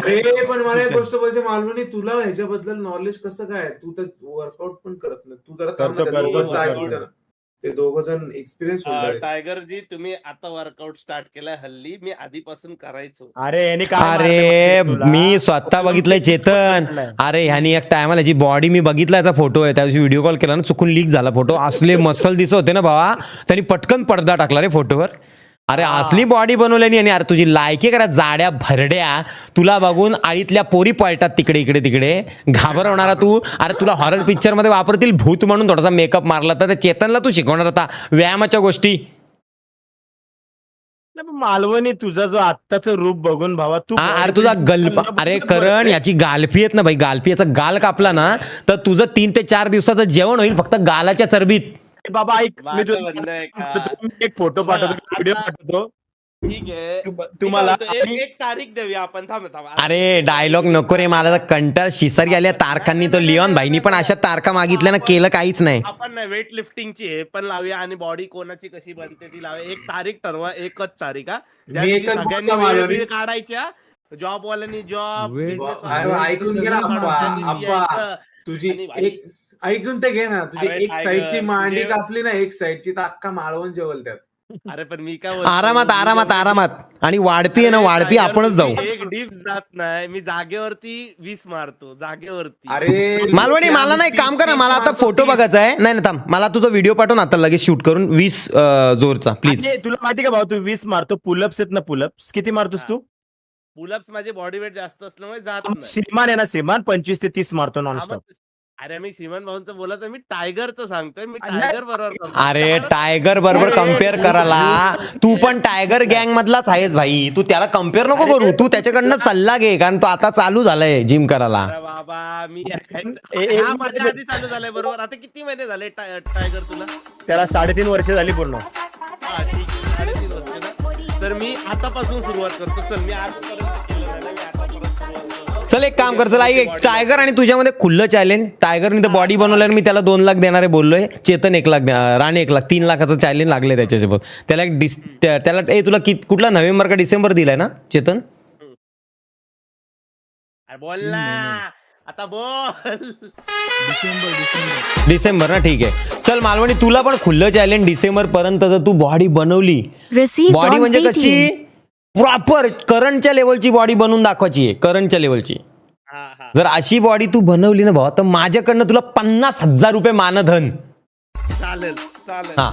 अरे पण मला एक गोष्ट पाहिजे मालवणी, तुला ह्याच्याबद्दल नॉलेज कसं काय? तू तर वर्कआउट पण करत नाही. तू जरा थांब ना, त्या दोघांचं ऐकू दे ना. ते दोघं जण एक्सपिरियन्स होल्डर आहे. टायगर जी, तुम्ही आता वर्कआउट स्टार्ट केलाय हल्ली, मी आधीपासून करायचो. अरे यांनी काय अरे मी स्वतः बघितलंय चेतन. अरे ह्यानी एक टायमाला जी बॉडी मी बघितला, याचा फोटो आहे, त्या दिवशी व्हिडिओ कॉल केला ना, चुकून लीक झाला फोटो. असले मसल दिसत होते ना भावा, त्यांनी पटकन पडदा टाकला रे फोटोवर. अरे असली बॉडी बनवल्यानी. आणि अरे तुझी लायकी करा जाड्या भरड्या, तुला बघून आळीतल्या पोरी पळतात तिकडे इकडे तिकडे, घाबरवणारा तू. अरे तुला हॉरर पिक्चर मध्ये वापरतील भूत म्हणून थोडासा मेकअप मारला, तर त्या चेतनला तू शिकवणार होता व्यायामाच्या गोष्टी. मालवणी तुझा जो आत्ताचं रूप बघून भावा तू अरे तुझा गल्प, अरे करण याची गालफी आहेत ना भाई, गालफी याचा गाल कापला ना तर तुझं 3 ते 4 दिवसाचं जेवण होईल फक्त गालाच्या चरबीत. बाबा ऐक, मी माझं म्हणणं आहे का? एक फोटो पाठवतो, व्हिडिओ पाठवतो ठीक आहे, तुम्हाला. एक तारीख देऊया आपण. थांब. अरे डायलॉग नको रे, मला तर कंटाळ शिसरी आल्या तारखांनी. तो लिओन भाईनी पण अशा तारखा मागितल्या ना, केलं काहीच नाही. आपण नाही वेट लिफ्टिंगची हे पण लावूया आणि बॉडी कोणाची कशी बनते ती लावूया. एक तारीख ठरवा, एकच तारीख हा. ज्या मी दिवशी एकच सगळ्यांनी बोलतो मालवणी. वेळ काढायच्या, जॉब वाल्यांनी जॉब, अरे ऐकून घे ना अप्पा, तुझी एक ऐकून ते घे ना. तुझी अरे एक साईडची टायगर, मांडी तुझे- कापली ना, एक साईडची, तर अख्खा मालवण जेवल त्यात. अरे पण मी काय बोलतो, आरामात आरामात आरामात. आणि वाढपी आहे ना, वाढपी आपणच जाऊ. मी एक डीप जात नाही, मी जागेवरती 20 मारतो जागेवरती. अरे मालवणी मला नाही, काम करा, मला आता फोटो बघायचा आहे. नाही थांब, मला तुझा व्हिडिओ पाठवून आता लगेच शूट करून 20 जोरचा प्लीज. आणि तुला माहिती का भाऊ, तू 20 मारतो, पुलअप्स आहेत ना, पुलअप्स किती मारतोस तू? पुलअप्स माझे बॉडी वेट जास्त असल्यामुळे जात नाही. श्रीमान आहे ना, श्रीमान 25 ते 30 मारतो नॉनस्टॉप. अरे मी श्रीमान भाऊंचं बोलत मी टायगरचं सांगतोय. मी टायगर बरोबर करतो. अरे टायगर बरोबर कम्पेअर करायला, तू पण टायगर गँग मधलाच आहेस भाई. तू त्याला कम्पेअर नको करू, तू त्याच्याकडनं सल्ला घे, कारण तो आता चालू झालाय जिम करायला. अरे बाबा मी हा माझ्या आधी चालू झालंय बरोबर. आता किती महिने झाले टायगर तुला? त्याला 3.5 वर्ष झाली पूर्ण. हा ठीक आहे, 3.5 वर्ष ना. तर मी आतापासून सुरुवात करतो. चल मी आजपर्यंत केलं नाही, मी आतापर्यंत सुरुवात करतो. चल एक काम कर, चल ऐक, टायगर आणि तुझ्यामध्ये खुल्लं चॅलेंज. टायगरने तर बॉडी बनवल्यावर मी त्याला 2 लाख देणारे बोललोय. चेतन 1 लाख, राणे 1 लाख, 3 लाखाचं चॅलेंज लागले त्याच्यासोबत. त्याला त्याला तुला कुठला नोव्हेंबर का डिसेंबर दिलाय ना चेतन? अरे बोल ना आता, बोल. डिसेंबर ना, ठीक आहे. चल मालवणी, तुला पण खुल्लं चॅलेंज डिसेंबर पर्यंत. जर तू बॉडी बनवली, बॉडी म्हणजे कशी प्रॉपर करंटच्या लेवलची बॉडी बनवून दाखवायची आहे, करंटच्या लेवलची. हा जर अशी बॉडी तू बनवली ना भावा, तर माझ्याकडनं तुला 50,000 रुपये मानधन. चालेल चालेल. हा